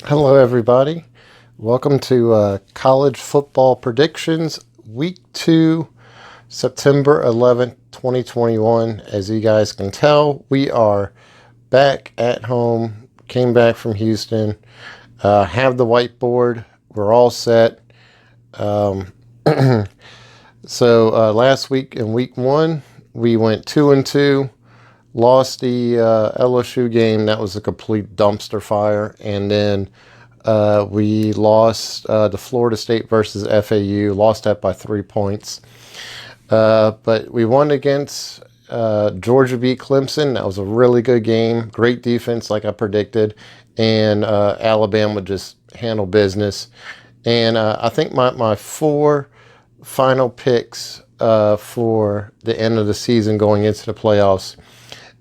Hello, everybody. Welcome to College Football Predictions, Week 2, September 11th, 2021. As you guys can tell, we are back at home, came back from Houston, have the whiteboard, we're all set. Um, so last week in Week 1, we went 2-2. Lost the LSU game. That was a complete dumpster fire. And then we lost the Florida State versus FAU. Lost that by 3 points. But we won against Georgia beat Clemson. That was a really good game. Great defense, like I predicted. And Alabama just handled business. And I think my 4 final picks for the end of the season going into the playoffs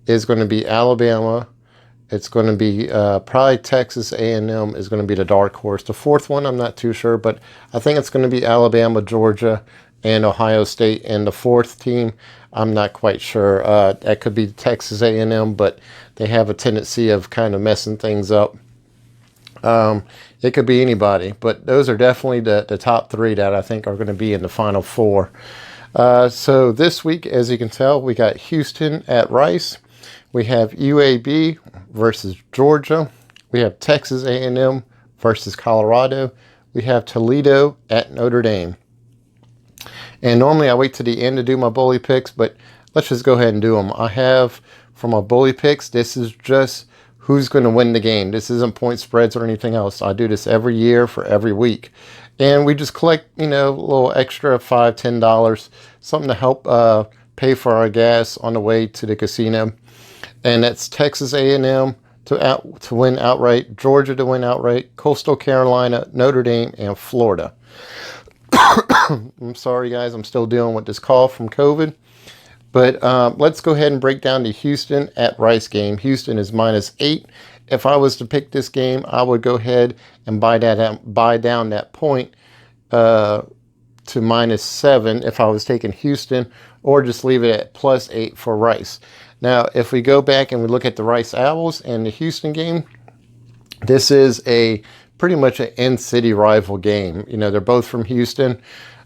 is going to be Alabama. It's going to be probably Texas A&M is going to be the dark horse. The 4th one, I'm not too sure, but I think it's going to be Alabama, Georgia, and Ohio State. And the 4th team, I'm not quite sure. That could be Texas A&M, but they have a tendency of kind of messing things up. It could be anybody, but those are definitely the top 3 that I think are going to be in the Final 4. So this week, as you can tell, we got Houston at Rice. We have UAB versus Georgia. We have Texas A&M versus Colorado. We have Toledo at Notre Dame. And normally I wait to the end to do my bully picks, but let's just go ahead and do them. I have, for my bully picks, this is just who's going to win the game. This isn't point spreads or anything else. I do this every year for every week. And we just collect, a little extra $5, $10, something to help pay for our gas on the way to the casino. And that's Texas A&M to win outright, Georgia to win outright, Coastal Carolina, Notre Dame, and Florida. I'm sorry, guys. I'm still dealing with this cough from COVID. But let's go ahead and break down the Houston at Rice game. Houston is -8. If I was to pick this game, I would go ahead and buy down that point to -7 if I was taking Houston, or just leave it at +8 for Rice. Now, if we go back and we look at the Rice Owls and the Houston game, this is pretty much an in-city rival game. They're both from Houston.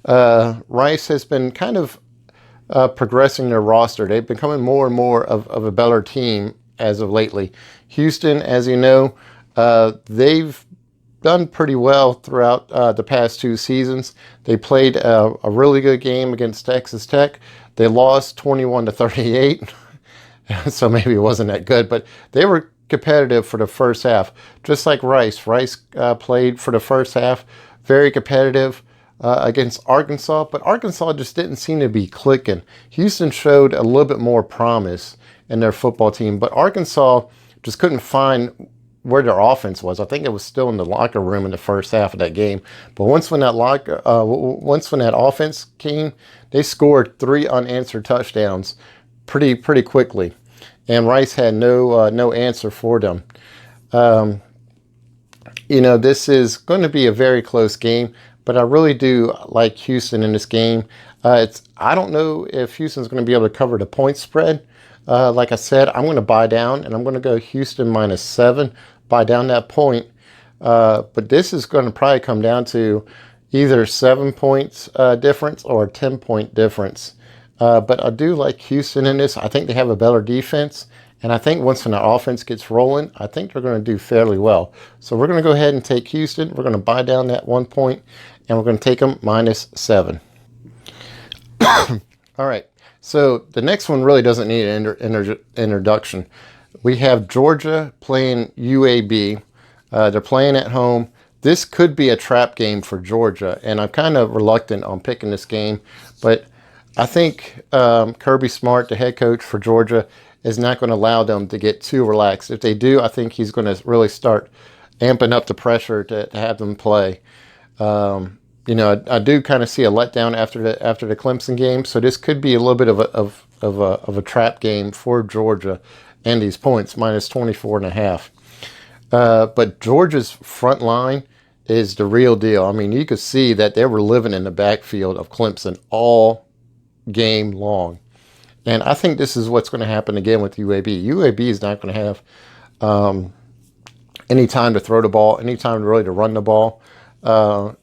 Rice has been kind of progressing their roster. They've been becoming more and more of a better team as of lately. Houston, as you know, they've done pretty well throughout the past 2 seasons. They played a really good game against Texas Tech. They lost 21-38. So maybe it wasn't that good, but they were competitive for the first half, just like Rice. Rice played for the first half, very competitive against Arkansas, but Arkansas just didn't seem to be clicking. Houston showed a little bit more promise in their football team, but Arkansas just couldn't find where their offense was. I think it was still in the locker room in the first half of that game. But once when that offense came, they scored 3 unanswered touchdowns pretty quickly, and Rice had no answer for them. This is going to be a very close game, but I really do like Houston in this game. I don't know if Houston's going to be able to cover the point spread. Like I said, I'm going to buy down, and I'm going to go Houston -7, buy down that point. But this is going to probably come down to either 7 points difference or a 10-point difference. But I do like Houston in this. I think they have a better defense. And I think once when the offense gets rolling, I think they're going to do fairly well. So we're going to go ahead and take Houston. We're going to buy down that 1 point, and we're going to take them -7. All right. So the next one really doesn't need an introduction. We have Georgia playing UAB. They're playing at home. This could be a trap game for Georgia, and I'm kind of reluctant on picking this game. But I think Kirby Smart, the head coach for Georgia, is not going to allow them to get too relaxed. If they do, I think he's going to really start amping up the pressure to have them play. I do kind of see a letdown after the Clemson game, so this could be a little bit of a trap game for Georgia and these points, -24.5. But Georgia's front line is the real deal. I mean, you could see that they were living in the backfield of Clemson all game long. And I think this is what's going to happen again with UAB. UAB is not going to have any time to throw the ball, any time really to run the ball. And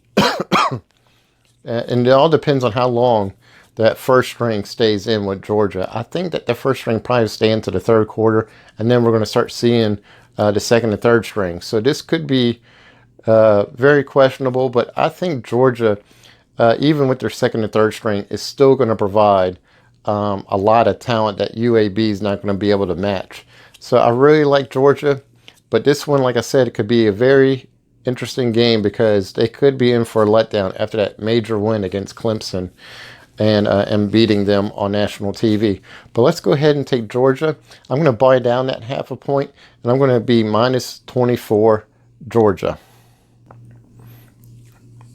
it all depends on how long that first string stays in with Georgia. I think that the first string probably stay into the third quarter, and then we're going to start seeing the second and third string. So this could be very questionable, but I think Georgia, even with their second and third string, is still going to provide a lot of talent that UAB is not going to be able to match. So I really like Georgia, but this one, like I said, it could be a very interesting game because they could be in for a letdown after that major win against Clemson and beating them on national TV. But let's go ahead and take Georgia. I'm going to buy down that half a point, and I'm going to be minus 24 Georgia.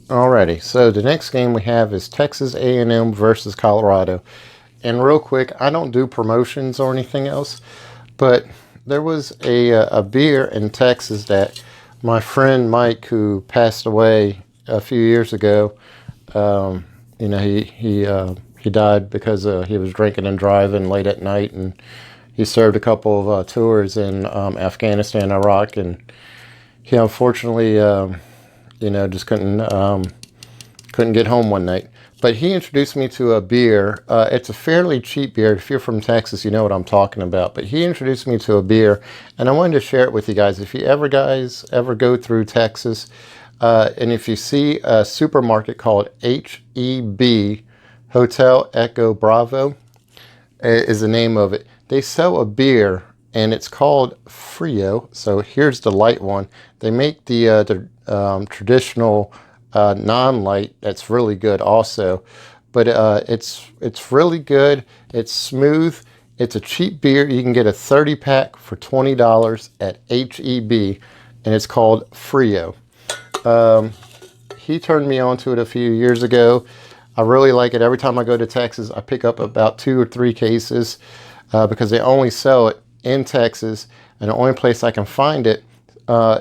Alrighty, so the next game we have is Texas A&M versus Colorado. And real quick, I don't do promotions or anything else, but there was a beer in Texas that my friend Mike, who passed away a few years ago, you know, he died because he was drinking and driving late at night, and he served a couple of tours in Afghanistan, Iraq, and he unfortunately, you know, just couldn't get home one night. But he introduced me to a beer. It's a fairly cheap beer. If you're from Texas, you know what I'm talking about. But he introduced me to a beer, and I wanted to share it with you guys. If you ever go through Texas, and if you see a supermarket called H.E.B, Hotel Echo Bravo, is the name of it. They sell a beer, and it's called Frio. So here's the light one. They make the traditional non-light that's really good also, but it's really good. It's smooth. It's a cheap beer. You can get a 30-pack for $20 at H.E.B, and it's called Frio. He turned me on to it a few years ago. I really like it. Every time I go to Texas, I pick up about 2 or 3 cases because they only sell it in Texas, and the only place I can find it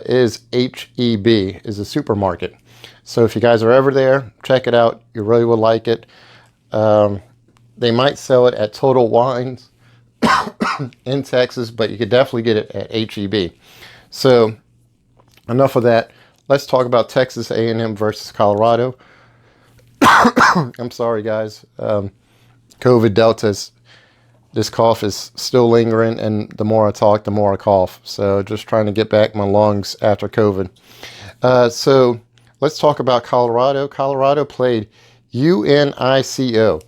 is H.E.B, is a supermarket. So if you guys are ever there, check it out. You really will like it. They might sell it at Total Wines in Texas, but you could definitely get it at H.E.B. So enough of that. Let's talk about Texas A&M versus Colorado. I'm sorry, guys. COVID Deltas. This cough is still lingering, and the more I talk, the more I cough. So just trying to get back my lungs after COVID. So let's talk about Colorado. Colorado played UNICO.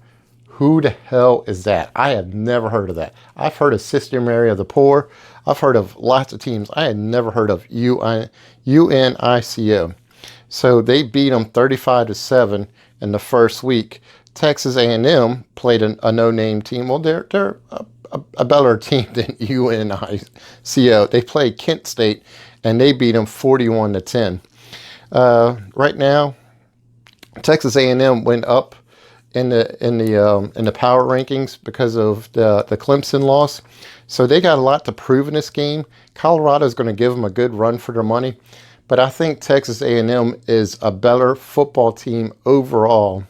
Who the hell is that? I have never heard of that. I've heard of Sister Mary of the Poor. I've heard of lots of teams. I had never heard of UNICO. So they beat them 35-7 in the first week. Texas A&M played a no-name team. Well, they're a better team than UNICO. They played Kent State, and they beat them 41-10. Right now, Texas A&M went up in the power rankings because of the Clemson loss. So they got a lot to prove in this game. Colorado is going to give them a good run for their money, but I think Texas A&M is a better football team overall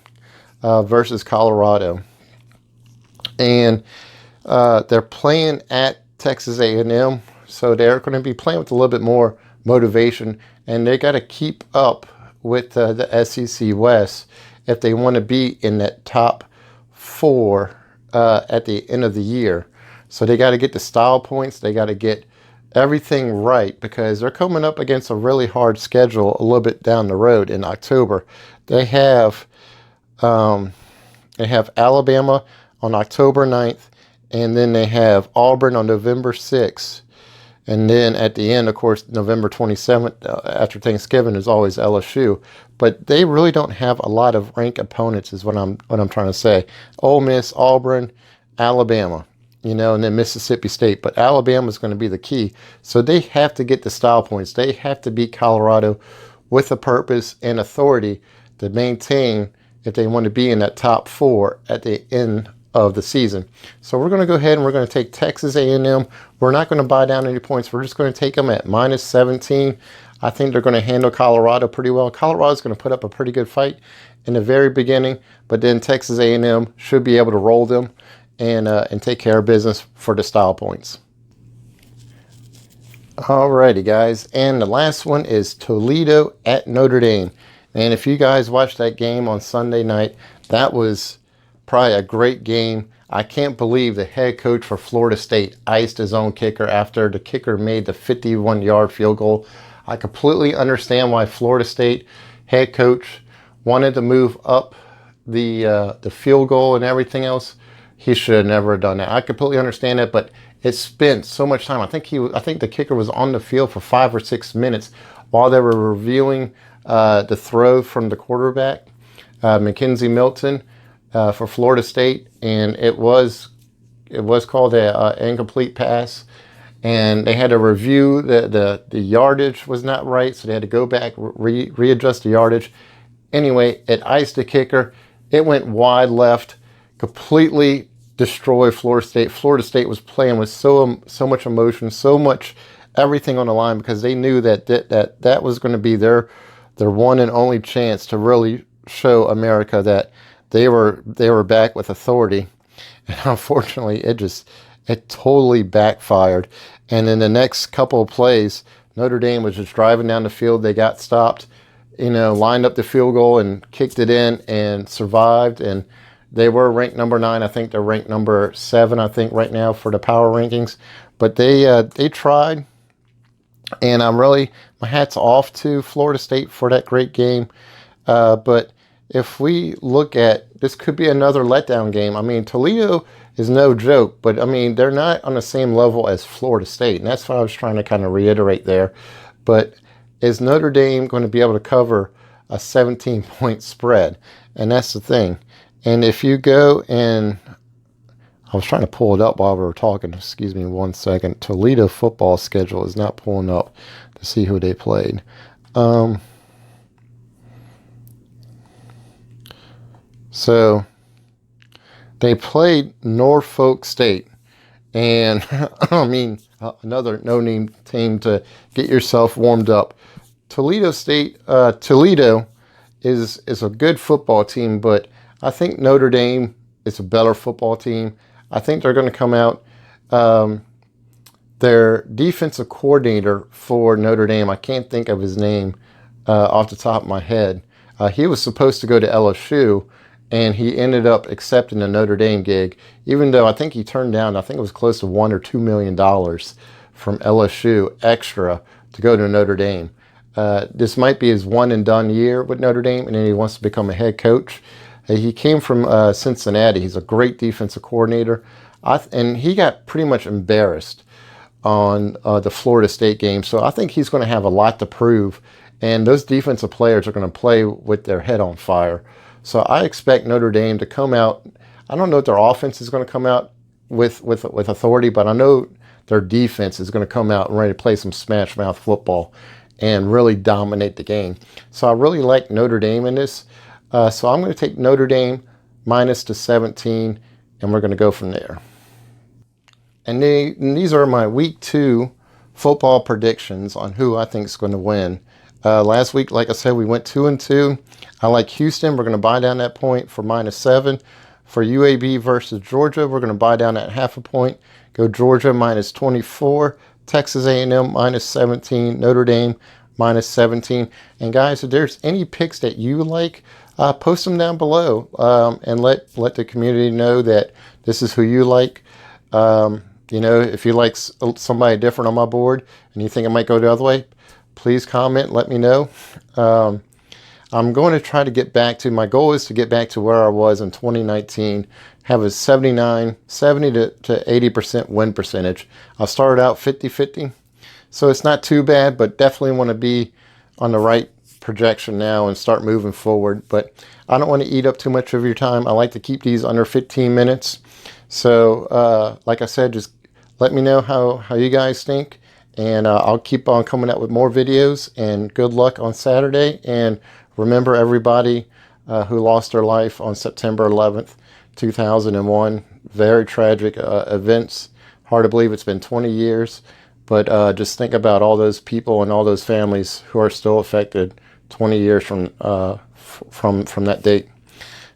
versus Colorado, and they're playing at Texas A&M, so they're going to be playing with a little bit more motivation, and they got to keep up with the SEC West if they want to be in that top 4 at the end of the year. So they got to get the style points. They got to get everything right because they're coming up against a really hard schedule a little bit down the road in October. They have Alabama on October 9th, and then they have Auburn on November 6th. And then at the end, of course, November 27th, after Thanksgiving, is always LSU. But they really don't have a lot of ranked opponents, is what I'm trying to say. Ole Miss, Auburn, Alabama, and then Mississippi State. But Alabama is going to be the key. So they have to get the style points. They have to beat Colorado with a purpose and authority to maintain if they want to be in that top 4 at the end of the season. So we're going to go ahead and we're going to take Texas A&M. We're not going to buy down any points. We're just going to take them at -17. I think they're going to handle Colorado pretty well. Colorado's going to put up a pretty good fight in the very beginning, but then Texas A&M should be able to roll them and take care of business for the style points. Alrighty, guys, and the last one is Toledo at Notre Dame. And if you guys watched that game on Sunday night, that was probably a great game. I can't believe the head coach for Florida State iced his own kicker after the kicker made the 51-yard field goal. I completely understand why Florida State head coach wanted to move up the field goal and everything else. He should have never done that. I completely understand that, but it spent so much time. I think the kicker was on the field for 5 or 6 minutes while they were reviewing the throw from the quarterback, Mackenzie Milton, for Florida State, and it was called a incomplete pass, and they had to review the yardage was not right, so they had to go back, readjust the yardage. Anyway, it iced the kicker. It went wide left, completely destroyed Florida State. Florida State was playing with so much emotion, so much everything on the line, because they knew that was going to be their one and only chance to really show America that they were back with authority. And unfortunately, it totally backfired. And in the next couple of plays, Notre Dame was just driving down the field. They got stopped, lined up the field goal and kicked it in and survived. And they were ranked number 9. I think they're ranked number 7, I think, right now for the power rankings. But they tried. And my hat's off to Florida State for that great game. But if we look at, this could be another letdown game. I mean, Toledo is no joke, but I mean, they're not on the same level as Florida State. And that's what I was trying to kind of reiterate there. But is Notre Dame going to be able to cover a 17-point spread? And that's the thing. And if you go and, I was trying to pull it up while we were talking. Excuse me 1 second. Toledo football schedule is not pulling up to see who they played. So they played Norfolk State, and I mean, another no-name team to get yourself warmed up. Toledo State, Toledo is a good football team, but I think Notre Dame is a better football team. I think they're going to come out. Their defensive coordinator for Notre Dame, I can't think of his name off the top of my head. He was supposed to go to LSU, and he ended up accepting the Notre Dame gig, even though I think he turned down, I think it was close to $1 or $2 million from LSU extra to go to Notre Dame. This might be his one and done year with Notre Dame, and then he wants to become a head coach. He came from Cincinnati. He's a great defensive coordinator. And he got pretty much embarrassed on the Florida State game. So I think he's going to have a lot to prove. And those defensive players are going to play with their head on fire. So I expect Notre Dame to come out. I don't know if their offense is going to come out with authority, but I know their defense is going to come out and ready to play some smash mouth football and really dominate the game. So I really like Notre Dame in this. So I'm going to take Notre Dame minus the 17, and we're going to go from there. And these are my week 2 football predictions on who I think is going to win. Last week, like I said, we went 2-2. I like Houston. We're going to buy down that point for minus 7. For UAB versus Georgia, we're going to buy down that half a point. Go Georgia minus 24. Texas A&M minus 17. Notre Dame minus 17. And guys, if there's any picks that you like, post them down below and let the community know that this is who you like. If you like somebody different on my board and you think it might go the other way, please comment, let me know. I'm going to try to get back to, my goal is to get back to where I was in 2019, have a 70 to 80% win percentage. I started out 50-50, so it's not too bad, but definitely want to be on the right projection now and start moving forward. But I don't want to eat up too much of your time. I like to keep these under 15 minutes. So like I said, just let me know how you guys think, and I'll keep on coming out with more videos. And good luck on Saturday. And remember everybody who lost their life on September 11th, 2001. Very tragic events. Hard to believe it's been 20 years. But just think about all those people and all those families who are still affected 20 years from that date.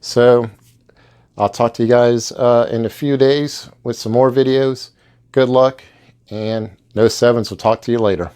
So I'll talk to you guys in a few days with some more videos. Good luck and No sevens. We'll talk to you later.